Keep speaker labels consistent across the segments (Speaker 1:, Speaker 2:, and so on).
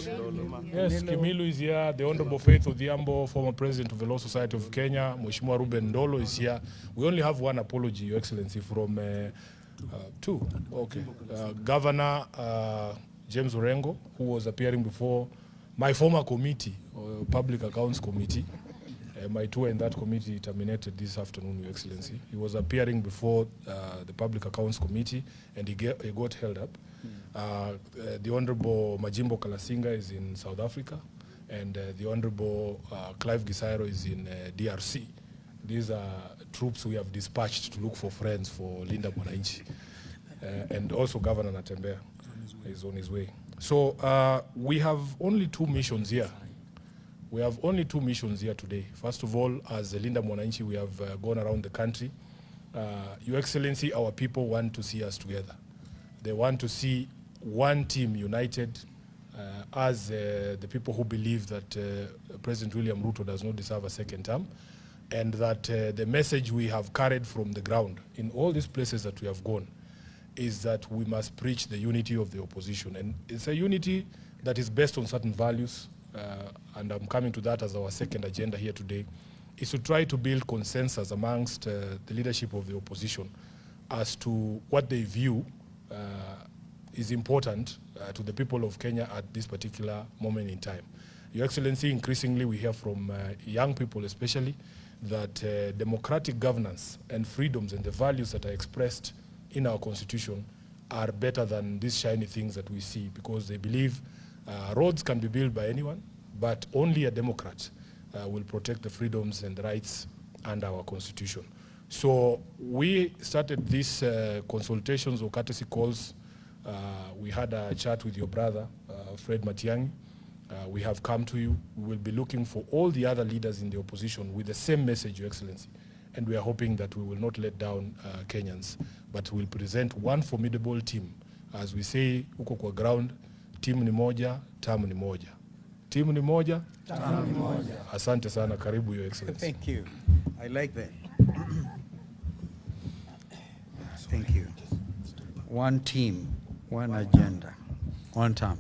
Speaker 1: Yes, Kimilu is here. The Honorable Faith Odhiambo, former President of the Law Society of Kenya, Mheshimiwa Ruben Ndolo is here. We only have one apology, Your Excellency, from two. Okay. Governor James Orengo, who was appearing before my former committee, Public Accounts Committee. My tour in that committee terminated this afternoon, Your Excellency. He was appearing before the Public Accounts Committee, and he got held up. The Honorable Majimbo Kalasinga is in South Africa, and the Honorable Clive Gisairo is in DRC. These are troops we have dispatched to look for friends for Linda Mwananchi. And also Governor Natembeya is on his way. So we have only two missions here. We have only two missions here today. First of all, as Linda Mwananchi, we have gone around the country. Your Excellency, our people want to see us together. They want to see one team united as the people who believe that President William Ruto does not deserve a second term, and that the message we have carried from the ground in all these places that we have gone is that we must preach the unity of the opposition. And it's a unity that is based on certain values, and I'm coming to that as our second agenda here today, is to try to build consensus amongst the leadership of the opposition as to what they view is important to the people of Kenya at this particular moment in time. Your Excellency, increasingly we hear from young people especially that democratic governance and freedoms and the values that are expressed in our constitution are better than these shiny things that we see, because they believe roads can be built by anyone, but only a Democrat will protect the freedoms and rights under our constitution. So we started these consultations or courtesy calls. We had a chat with your brother, Fred Matiang'i. We have come to you. We will be looking for all the other leaders in the opposition with the same message, Your Excellency. And we are hoping that we will not let down Kenyans, but we'll present one formidable team. As we say, huko kwa ground, timu ni moja, tamu ni moja. Timu ni moja, tamu ni moja. Asante sana, karibu, Your Excellency.
Speaker 2: Thank you. I like that. Thank you. One team, one agenda, one term.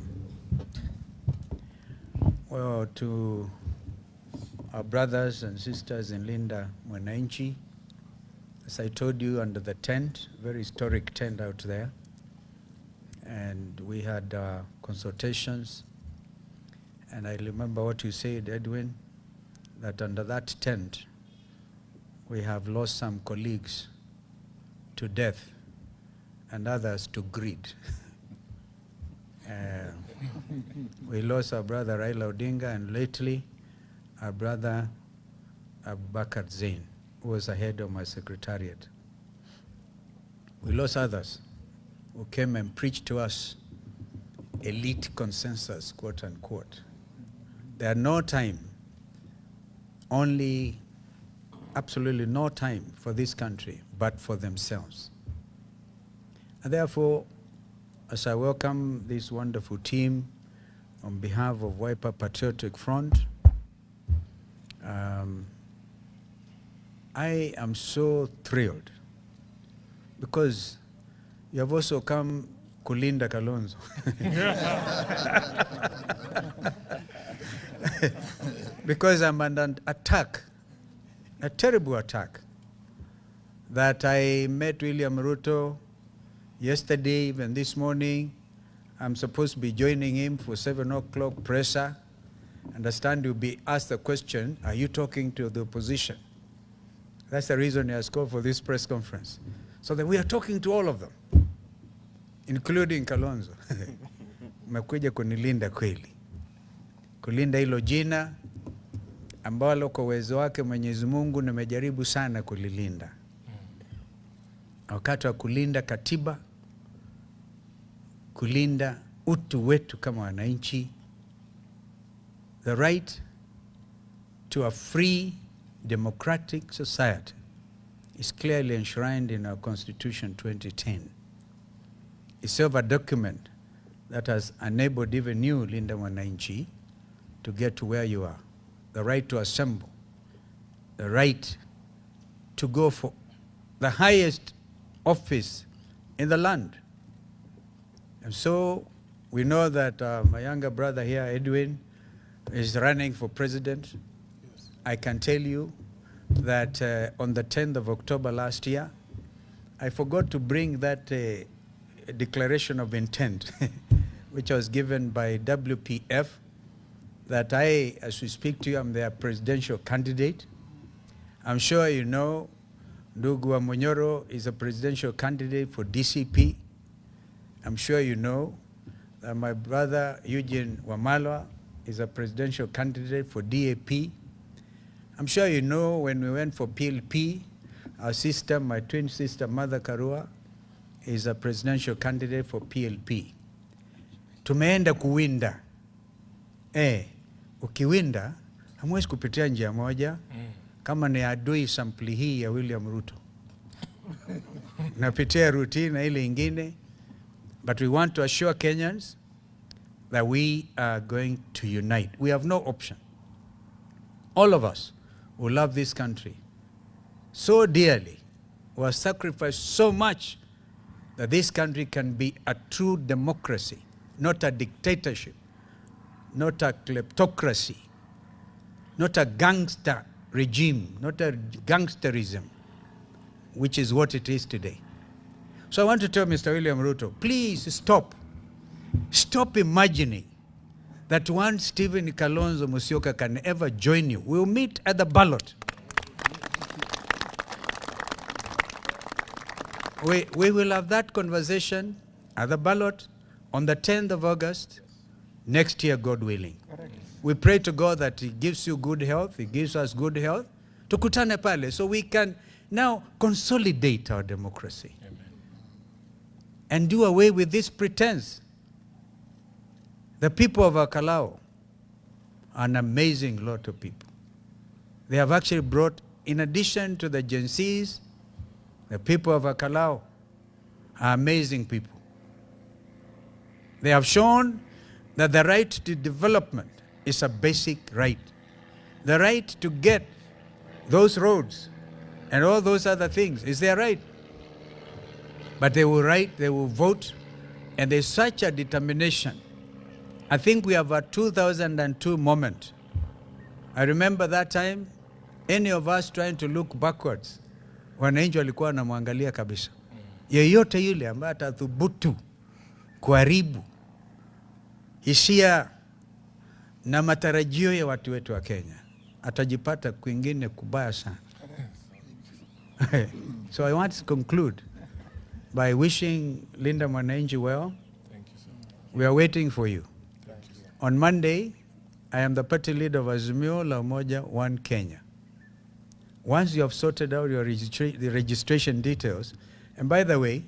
Speaker 2: Well, to our brothers and sisters in Linda Mwananchi, as I told you, under the tent, very historic tent out there, and we had consultations, and I remember what you said, Edwin, that under that tent, we have lost some colleagues to death and others to greed. We lost our brother Raila Odinga, and lately our brother Abubakar Zain, who was the head of my secretariat. We lost others who came and preached to us elite consensus, quote unquote. There are no time, only absolutely no time for this country, but for themselves. And therefore, as I welcome this wonderful team on behalf of Wiper Patriotic Front, I am so thrilled because you have also come kulinda Kalonzo. Because I'm under attack, a terrible attack, that I met William Ruto yesterday, even this morning. I'm supposed to be joining him for 7 o'clock presser. Understand you'll be asked the question, are you talking to the opposition? That's the reason he has called for this press conference. So that we are talking to all of them, including Kalonzo. Umekuja kunilinda kweli. Kulinda hilo jina ambalo kwa uwezo wake Mwenyezi Mungu nimejaribu sana kulilinda. Wakati wa kulinda katiba, kulinda utu wetu kama wananchi, the right to a free democratic society is clearly enshrined in our Constitution 2010. It's a document that has enabled even you, Linda Mwananchi, to get to where you are. The right to assemble, the right to go for the highest office in the land. And so We know that my younger brother here, Edwin, is running for president. Yes. I can tell you that on the 10th of October last year, I forgot to bring that declaration of intent, which was given by WPF, that I, as we speak to you, I'm their presidential candidate. I'm sure you know Ndugu wa Munyoro is a presidential candidate for DCP. I'm sure you know that my brother Eugene Wamalwa is a presidential candidate for DAP. I'm sure you know when we went for PLP, our sister, my twin sister, Mother Karua, is a presidential candidate for PLP. Tumeenda kuwinda. Ukiwinda, hamwezi kupitia njia moja, kama ni adui sampli hii ya William Ruto. Napitia routine na ile ingine, but we want to assure Kenyans that we are going to unite. We have no option. All of us who love this country so dearly, who have sacrificed so much that this country can be a true democracy, not a dictatorship, not a kleptocracy, not a gangster regime, not a gangsterism, which is what it is today. So I want to tell Mr. William Ruto, please stop. Stop imagining that one Stephen Kalonzo Musyoka can ever join you. We'll meet at the ballot. We will have that conversation at the ballot on the 10th of August next year, God willing. Correct. We pray to God that He gives you good health, He gives us good health, tukutane pale, so we can now consolidate our democracy. Amen. And do away with this pretense. The people of Akalao are an amazing lot of people. They have actually brought, in addition to the Gen Zs, the people of Akalao are amazing people. They have shown that the right to development is a basic right. The right to get those roads and all those other things is their right. But they will write, they will vote, and there's such a determination. I think we have a 2002 moment. I remember that time, any of us trying to look backwards, wananchi walikuwa wanamwangalia kabisa. Yeyote yule ambaye atathubutu kuharibu hisia na matarajio ya watu wetu wa Kenya, atajipata kwingine kubaya sana. So I want to conclude by wishing Linda Mwananchi well.
Speaker 1: Thank you, sir.
Speaker 2: We are waiting for you.
Speaker 1: Thank you, sir.
Speaker 2: On Monday, I am the party leader of Azimio La Umoja One Kenya. Once you have sorted out your the registration details, and by the way,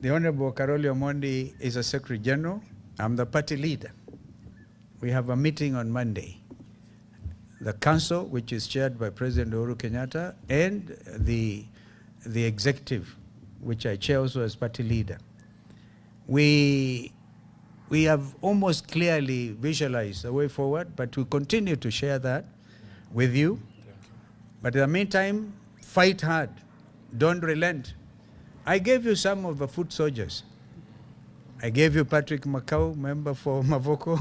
Speaker 2: the Honorable Karoli Omondi is a Secretary General. I'm the party leader. We have a meeting on Monday. The council, which is chaired by President Uhuru Kenyatta, and the executive, which I chair also as party leader. We have almost clearly visualized the way forward, but we continue to share that with you. But in the meantime, fight hard. Don't relent. I gave you some of the foot soldiers. I gave you Patrick Makau, member for Mavoko.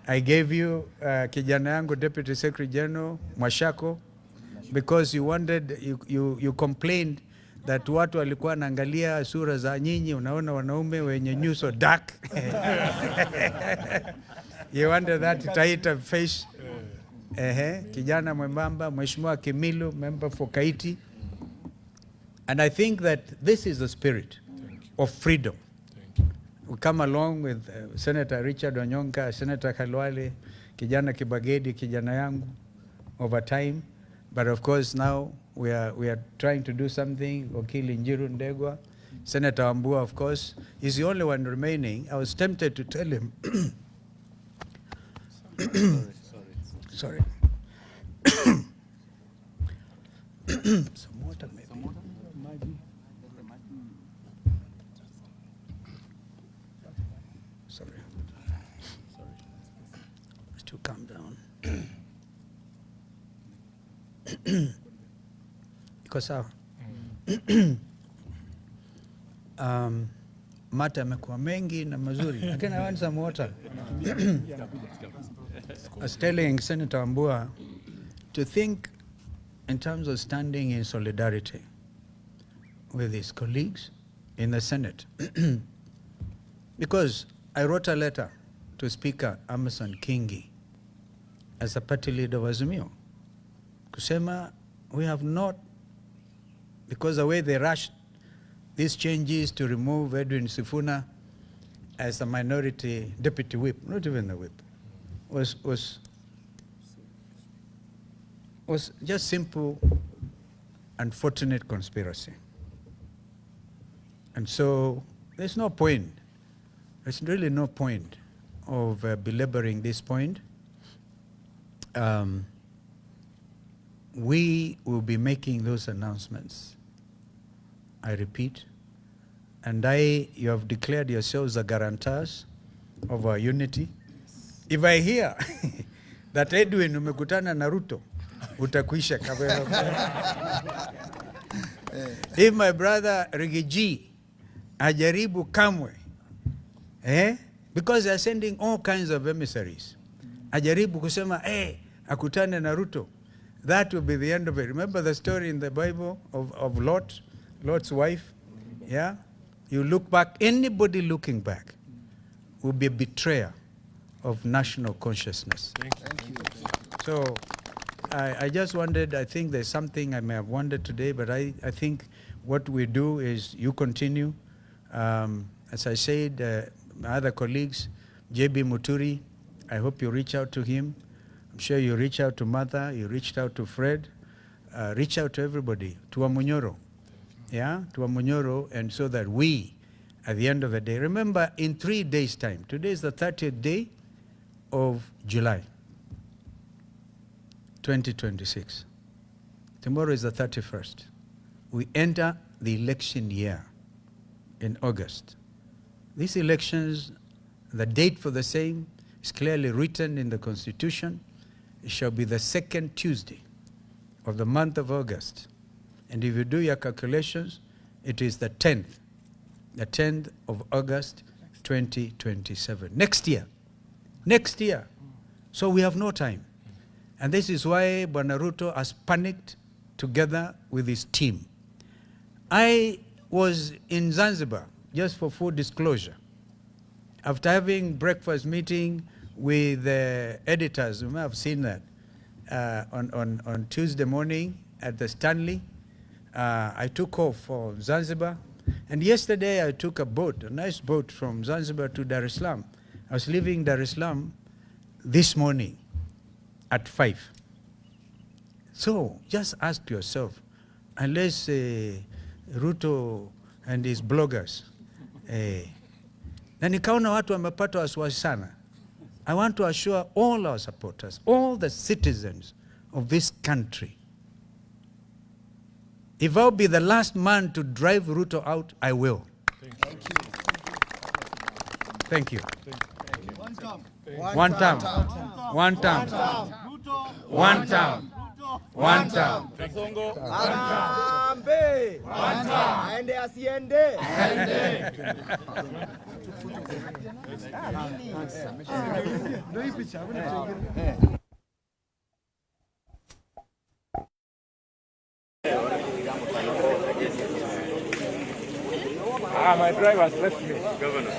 Speaker 2: I gave you kijana yangu, Deputy Secretary General, Mwashako, because you wanted, you complained that watu walikuwa naangalia sura za nyinyi, unaona wanaume wenye nyuso dark. You wanted that tighter face. Kijana mwembamba, Mheshimiwa Kimilu, member for Kaiti. And I think that this is the spirit of freedom. We come along with Senator Richard Onyonka, Senator Khalwale, kijana Kibagedi, kijana yangu, over time. But of course now we are trying to do something. Okili Njiru Ndegwa, Senator Wambua, of course, is the only one remaining. I was tempted to tell him. Sorry. Some water maybe. Sorry. Let's to calm down. Because mata yamekuwa mengi na mazuri, lakini I want some water. I was telling Senator Wambua to think in terms of standing in solidarity with his colleagues in the Senate. Because I wrote a letter to Speaker Amason Kingi as a party leader of Azimio, kusema we have not, because the way they rushed these changes to remove Edwin Sifuna as a minority deputy whip, not even the whip, was just simple, unfortunate conspiracy. And so there's no point, there's really no point of belaboring this point. We will be making those announcements, I repeat, and you have declared yourselves the guarantors of our unity. If I hear that Edwin umekutana na Ruto, utakuisha kabisa. If my brother Rigiji ajaribu kamwe, because they are sending all kinds of emissaries, ajaribu kusema, akutane na Ruto, that will be the end of it. Remember the story in the Bible of Lot's wife? Yeah? You look back, anybody looking back will be a betrayer of national consciousness.
Speaker 1: Thank you.
Speaker 2: So I just wondered, I think there's something I may have wondered today, but I think what we do is you continue. As I said, my other colleagues, JB Muturi, I hope you reach out to him. I'm sure you reach out to Martha, you reached out to Fred, reach out to everybody, to Amunyoro. Yeah, to Amunyoro, and so that we, at the end of the day, remember in 3 days' time, today is the 30th day of July, 2026. Tomorrow is the 31st. We enter the election year in August. These elections, the date for the same is clearly written in the Constitution. It shall be the second Tuesday of the month of August. And if you do your calculations, it is the 10th of August, 2027. Next year. So we have no time. And this is why Bwana Ruto has panicked together with his team. I was in Zanzibar, just for full disclosure, after having breakfast meeting with the editors. You may have seen that on Tuesday morning at the Stanley. I took off for Zanzibar, and yesterday I took a nice boat from Zanzibar to Dar es Salaam. I was leaving Dar es Salaam this morning at 5. So just ask yourself, unless Ruto and his bloggers, na nikaona watu wamepata wasiwasi sana. I want to assure all our supporters, all the citizens of this country, if I'll be the last man to drive Ruto out, I will. Thank you. One term.
Speaker 3: Aende asiende.
Speaker 1: My driver has left me. Governor.